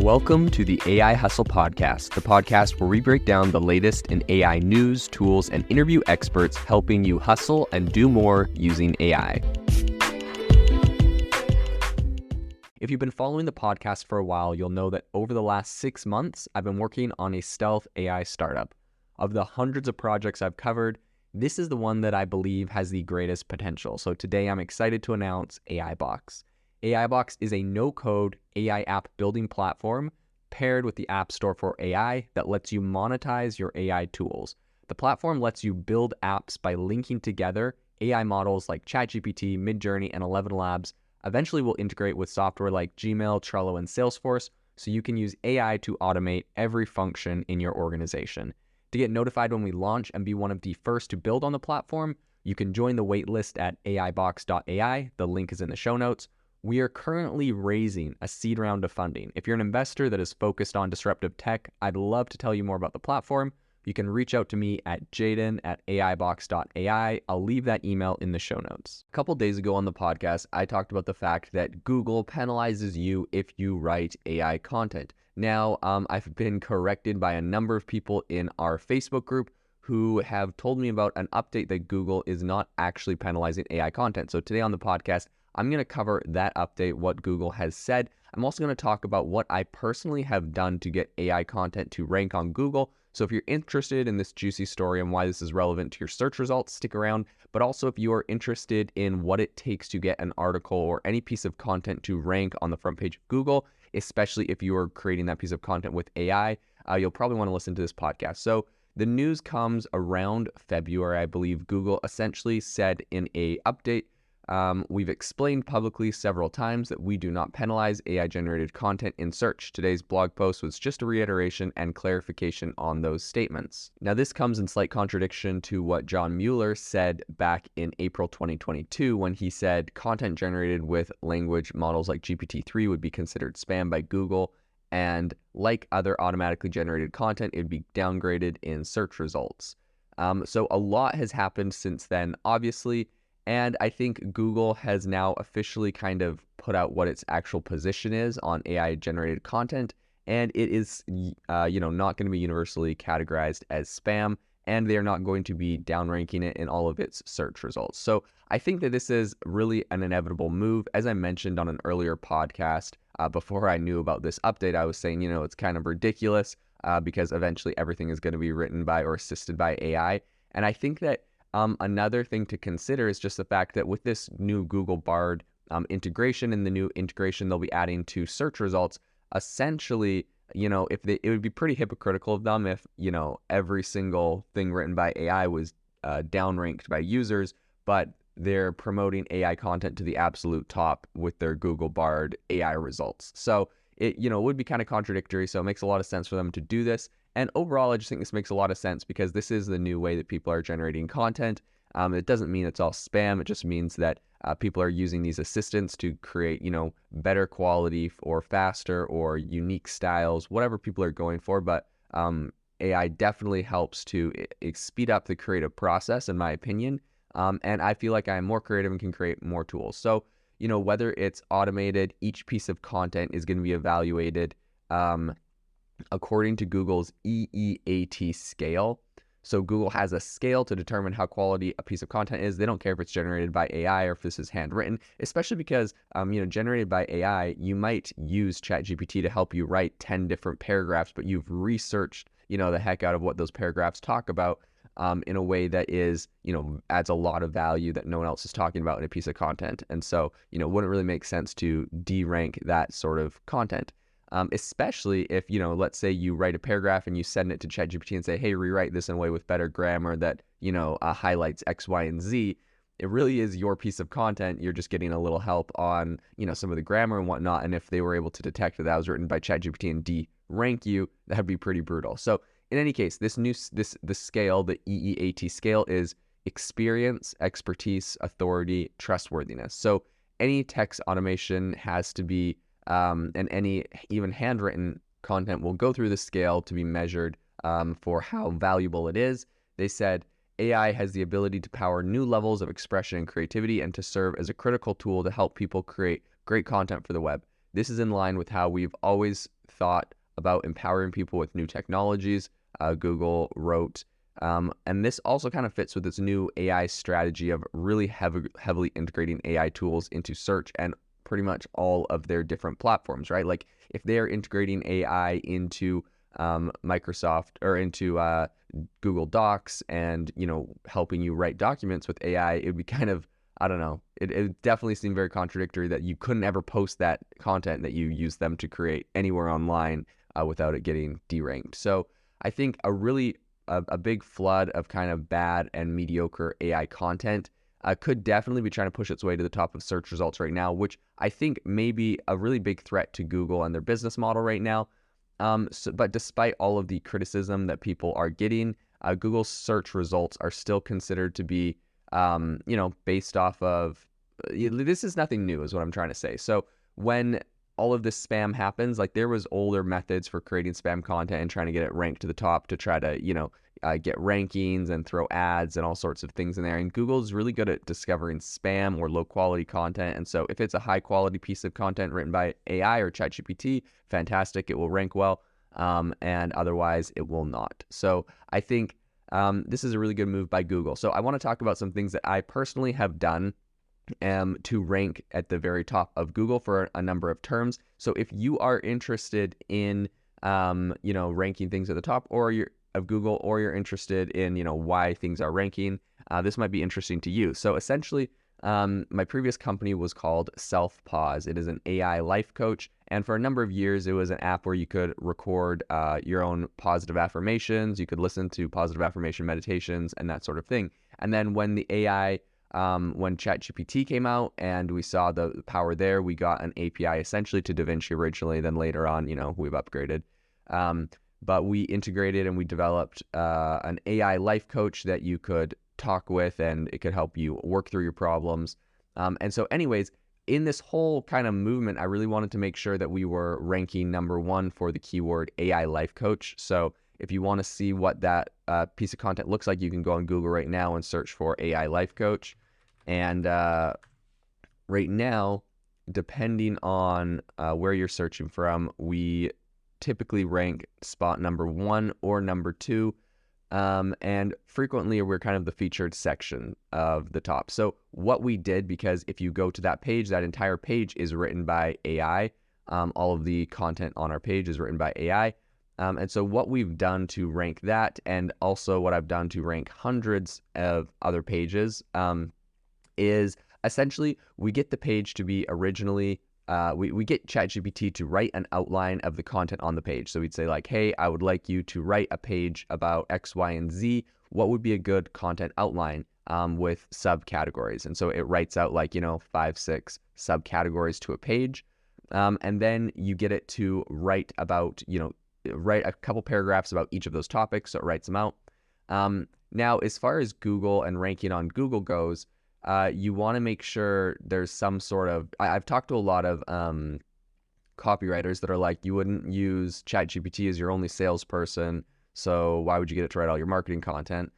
Welcome to the AI Hustle Podcast, the podcast where we break down the latest in AI news, tools, and interview experts helping you hustle and do more using AI. If you've been following the podcast for a while, you'll know that over the last 6 months, I've been working on a stealth AI startup. Of the hundreds of projects I've covered, this is the one that I believe has the greatest potential. So today I'm excited to announce AIBox. AIBox is a no-code AI app building platform paired with the App Store for AI that lets you monetize your AI tools. The platform lets you build apps by linking together AI models like ChatGPT, Midjourney, and 11 Labs. Eventually will integrate with software like Gmail, Trello, and Salesforce, so you can use AI to automate every function in your organization. To get notified when we launch and be one of the first to build on the platform, you can join the waitlist at aibox.ai. The link is in the show notes. We are currently raising a seed round of funding. If you're an investor that is focused on disruptive tech, I'd love to tell you more about the platform. You can reach out to me at jaden@aibox.ai. I'll leave that email in the show notes. A couple days ago on the podcast, I talked about the fact that Google penalizes you if you write AI content. Now, I've been corrected by a number of people in our Facebook group who have told me about an update that Google is not actually penalizing AI content. So today on the podcast, I'm going to cover that update, what Google has said. I'm also going to talk about what I personally have done to get AI content to rank on Google. So if you're interested in this juicy story and why this is relevant to your search results, stick around. But also if you are interested in what it takes to get an article or any piece of content to rank on the front page of Google, especially if you are creating that piece of content with AI, you'll probably want to listen to this podcast. So the news comes around February, I believe. Google essentially said in a update, we've explained publicly several times that we do not penalize AI-generated content in search. Today's blog post was just a reiteration and clarification on those statements. Now, this comes in slight contradiction to what John Mueller said back in April 2022 when he said content generated with language models like GPT-3 would be considered spam by Google, and like other automatically generated content, it would be downgraded in search results. So a lot has happened since then, obviously. And I think Google has now officially kind of put out what its actual position is on AI-generated content, and it is, not going to be universally categorized as spam, and they're not going to be downranking it in all of its search results. So I think that this is really an inevitable move. As I mentioned on an earlier podcast, before I knew about this update, I was saying, it's kind of ridiculous because eventually everything is going to be written by or assisted by AI, and I think that another thing to consider is just the fact that with this new Google Bard integration and the new integration they'll be adding to search results, essentially, it would be pretty hypocritical of them if, every single thing written by AI was downranked by users, but they're promoting AI content to the absolute top with their Google Bard AI results. So it would be kind of contradictory. So it makes a lot of sense for them to do this. And overall, I just think this makes a lot of sense because this is the new way that people are generating content. It doesn't mean it's all spam. It just means that people are using these assistants to create, better quality or faster or unique styles, whatever people are going for. But AI definitely helps to speed up the creative process, in my opinion. And I feel like I'm more creative and can create more tools. So, whether it's automated, each piece of content is going to be evaluated according to Google's EEAT scale. So Google has a scale to determine how quality a piece of content is. They don't care if it's generated by AI or if this is handwritten, especially because, generated by AI, you might use ChatGPT to help you write 10 different paragraphs, but you've researched, the heck out of what those paragraphs talk about in a way that is, adds a lot of value that no one else is talking about in a piece of content. And so, it wouldn't really make sense to derank that sort of content. Especially if, let's say you write a paragraph and you send it to ChatGPT and say, hey, rewrite this in a way with better grammar that, highlights X, Y, and Z. It really is your piece of content. You're just getting a little help on, some of the grammar and whatnot. And if they were able to detect that was written by ChatGPT and de-rank you, that'd be pretty brutal. So in any case, the scale, the EEAT scale, is experience, expertise, authority, trustworthiness. So any text automation has to be and any even handwritten content will go through the scale to be measured for how valuable it is. They said AI has the ability to power new levels of expression and creativity and to serve as a critical tool to help people create great content for the web. this is in line with how we've always thought about empowering people with new technologies. Google wrote, and this also kind of fits with its new AI strategy of really heavily integrating AI tools into search and pretty much all of their different platforms, right? Like if they're integrating AI into Microsoft or into Google Docs and, helping you write documents with AI, it would be kind of, I don't know, it definitely seemed very contradictory that you couldn't ever post that content that you use them to create anywhere online without it getting deranked. So I think a big flood of kind of bad and mediocre AI content could definitely be trying to push its way to the top of search results right now, which I think may be a really big threat to Google and their business model right now. But despite all of the criticism that people are getting, Google's search results are still considered to be, based off of, this is nothing new is what I'm trying to say. So when all of this spam happens, like there was older methods for creating spam content and trying to get it ranked to the top to try to, get rankings and throw ads and all sorts of things in there. And Google's really good at discovering spam or low quality content. And so if it's a high quality piece of content written by AI or ChatGPT, fantastic, it will rank well. And otherwise it will not. So I think this is a really good move by Google. So I want to talk about some things that I personally have done to rank at the very top of Google for a number of terms. So if you are interested in, ranking things at the top of Google, or you're interested in, why things are ranking, this might be interesting to you. So essentially, my previous company was called Self-Pause. It is an AI life coach. And for a number of years, it was an app where you could record your own positive affirmations. You could listen to positive affirmation meditations and that sort of thing. And then when the AI when ChatGPT came out and we saw the power there, we got an API essentially to DaVinci originally. Then later on, we've upgraded. But we integrated and we developed an AI life coach that you could talk with and it could help you work through your problems. And so anyways, in this whole kind of movement, I really wanted to make sure that we were ranking number one for the keyword AI life coach. So if you want to see what that piece of content looks like, you can go on Google right now and search for AI life coach. And right now, depending on where you're searching from, we typically rank spot number one or number two. And frequently we're kind of the featured section of the top. So what we did, because if you go to that page, that entire page is written by AI. All of the content on our page is written by AI. And so what we've done to rank that, and also what I've done to rank hundreds of other pages, is essentially we get the page to be originally, we get ChatGPT to write an outline of the content on the page. So we'd say like, hey, I would like you to write a page about X, Y, and Z. What would be a good content outline with subcategories? And so it writes out like, 5, 6 subcategories to a page. And then you get it to write about, write a couple paragraphs about each of those topics. So it writes them out. Now, as far as Google and ranking on Google goes, you want to make sure there's some sort of, I've talked to a lot of copywriters that are like, you wouldn't use ChatGPT as your only salesperson, so why would you get it to write all your marketing content?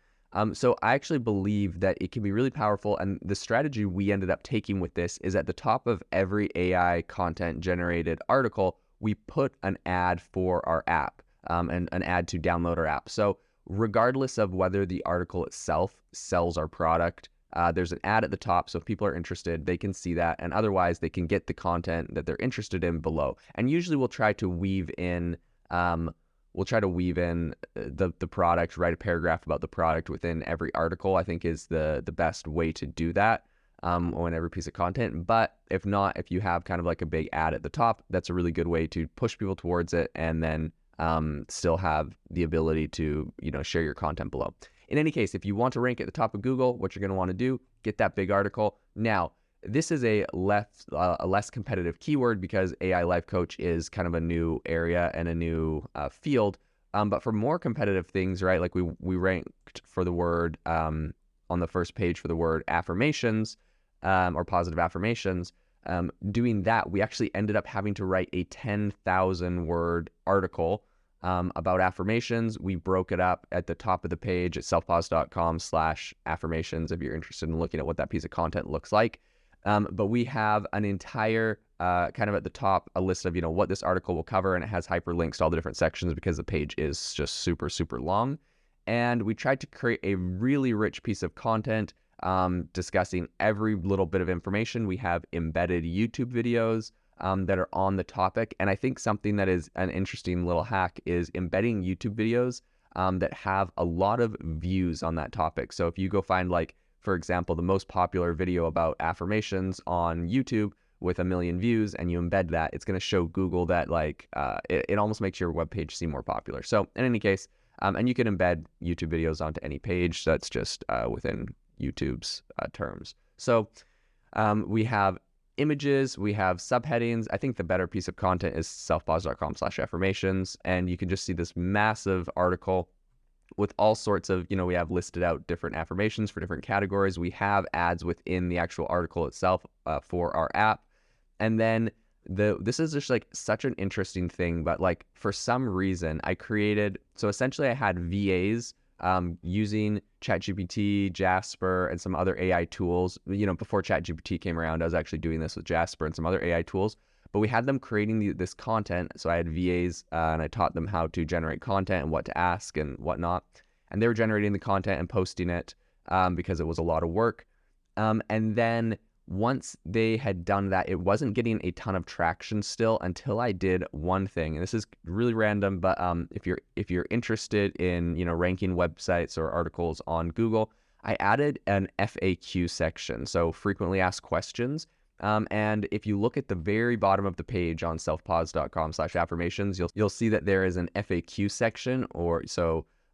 So I actually believe that it can be really powerful, and the strategy we ended up taking with this is at the top of every AI content generated article, we put an ad for our app, and an ad to download our app. So regardless of whether the article itself sells our product, there's an ad at the top, so if people are interested, they can see that, and otherwise they can get the content that they're interested in below. And usually we'll try to weave in, the product, write a paragraph about the product within every article. I think is the best way to do that on every piece of content. But if not, if you have kind of like a big ad at the top, that's a really good way to push people towards it, and then still have the ability to share your content below. In any case, if you want to rank at the top of Google, what you're going to want to do, get that big article. Now, this is a less competitive keyword because AI Life Coach is kind of a new area and a new field. But for more competitive things, right, like we ranked for the word on the first page for the word affirmations or positive affirmations. Doing that, we actually ended up having to write a 10,000 word article about affirmations. We broke it up at the top of the page at selfpause.com/affirmations if you're interested in looking at what that piece of content looks like. But we have an entire kind of at the top, a list of, what this article will cover, and it has hyperlinks to all the different sections because the page is just super, super long. And we tried to create a really rich piece of content discussing every little bit of information. We have embedded YouTube videos that are on the topic. And I think something that is an interesting little hack is embedding YouTube videos that have a lot of views on that topic. So if you go find, like, for example, the most popular video about affirmations on YouTube with 1 million views, and you embed that, it's going to show Google that, like, it almost makes your web page seem more popular. So in any case, and you can embed YouTube videos onto any page. That's just within YouTube's terms. So we have images, we have subheadings. I think the better piece of content is selfpause.com/affirmations. And you can just see this massive article with all sorts of, we have listed out different affirmations for different categories. We have ads within the actual article itself for our app. And then this is just like such an interesting thing, but like for some reason I created, so essentially I had VAs using ChatGPT, Jasper, and some other AI tools. Before ChatGPT came around, I was actually doing this with Jasper and some other AI tools, but we had them creating this content. So I had VAs and I taught them how to generate content and what to ask and whatnot. And they were generating the content and posting it because it was a lot of work. And then once they had done that, it wasn't getting a ton of traction still until I did one thing. And this is really random, but if you're interested in ranking websites or articles on Google, I added an FAQ section, so frequently asked questions. And if you look at the very bottom of the page on selfpause.com/affirmations, you'll see that there is an FAQ section,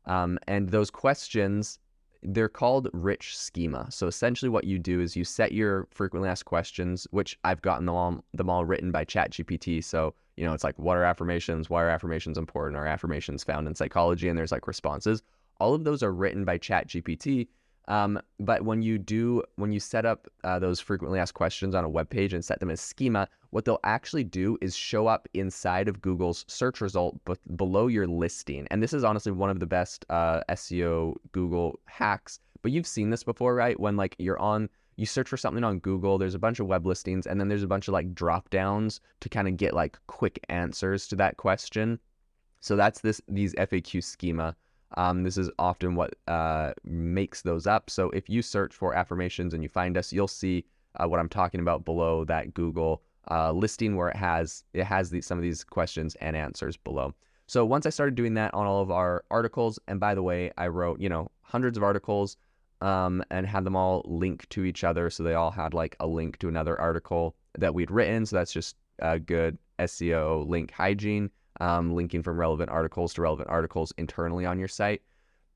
and those questions, they're called rich schema. So essentially what you do is you set your frequently asked questions, which I've gotten them all written by ChatGPT. So, it's like, what are affirmations? Why are affirmations important? Are affirmations found in psychology? And there's like responses. All of those are written by ChatGPT. But when you set up those frequently asked questions on a web page and set them as schema, what they'll actually do is show up inside of Google's search result, but below your listing. And this is honestly one of the best SEO Google hacks. But you've seen this before, right? When like you search for something on Google, there's a bunch of web listings, and then there's a bunch of like drop downs to kind of get like quick answers to that question. So that's these FAQ schema. This is often what makes those up. So if you search for affirmations and you find us, you'll see what I'm talking about below that Google listing, where it has some of these questions and answers below. So once I started doing that on all of our articles, and by the way, I wrote hundreds of articles and had them all link to each other, so they all had like a link to another article that we'd written. So that's just good SEO link hygiene. Linking from relevant articles to relevant articles internally on your site.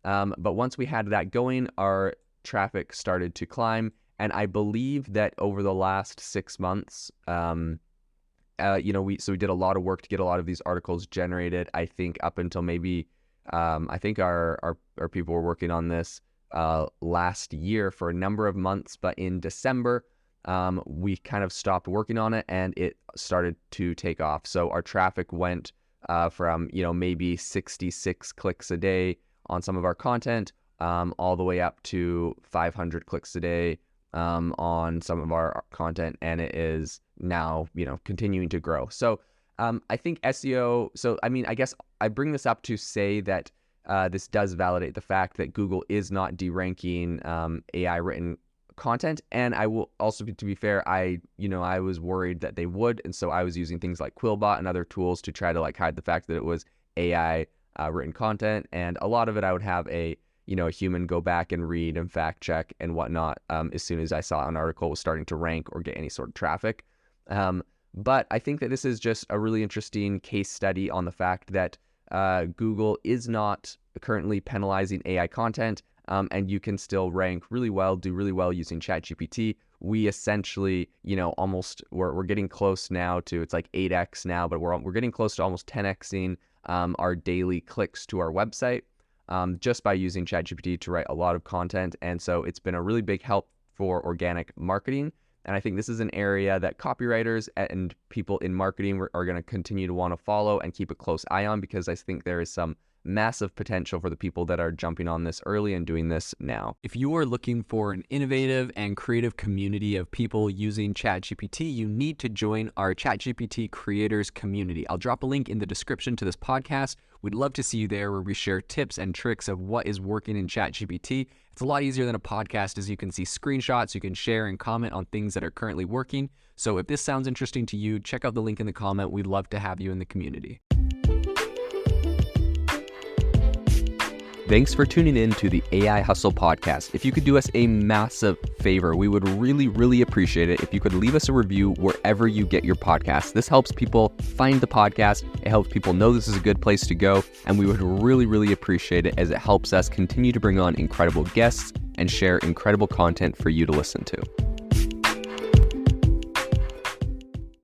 But once we had that going, our traffic started to climb. And I believe that over the last 6 months, we did a lot of work to get a lot of these articles generated. I think up until maybe, I think our people were working on this last year for a number of months. But in December, we kind of stopped working on it and it started to take off. So our traffic went from maybe 66 clicks a day on some of our content, all the way up to 500 clicks a day on some of our content, and it is now continuing to grow. So I think SEO. So I guess I bring this up to say that this does validate the fact that Google is not deranking AI written content. And I will also, to be fair, I was worried that they would, and so I was using things like Quillbot and other tools to try to like hide the fact that it was AI written content. And a lot of it I would have a human go back and read and fact check and whatnot as soon as I saw an article was starting to rank or get any sort of traffic. But I think that this is just a really interesting case study on the fact that Google is not currently penalizing AI content. And you can still rank really well, do really well using ChatGPT. We essentially, we're getting close now to, it's like 8x now, but we're getting close to almost 10xing our daily clicks to our website just by using ChatGPT to write a lot of content. And so it's been a really big help for organic marketing. And I think this is an area that copywriters and people in marketing are going to continue to want to follow and keep a close eye on, because I think there is some massive potential for the people that are jumping on this early and doing this now. If you are looking for an innovative and creative community of people using ChatGPT, you need to join our ChatGPT creators community. I'll drop a link in the description to this podcast. We'd love to see you there, where we share tips and tricks of what is working in ChatGPT. It's a lot easier than a podcast, as you can see screenshots, you can share and comment on things that are currently working. So if this sounds interesting to you, check out the link in the comment. We'd love to have you in the community. Thanks for tuning in to the AI Hustle podcast. If you could do us a massive favor, we would really appreciate it if you could leave us a review wherever you get your podcasts. This helps people find the podcast. It helps people know this is a good place to go. And we would really appreciate it, as it helps us continue to bring on incredible guests and share incredible content for you to listen to.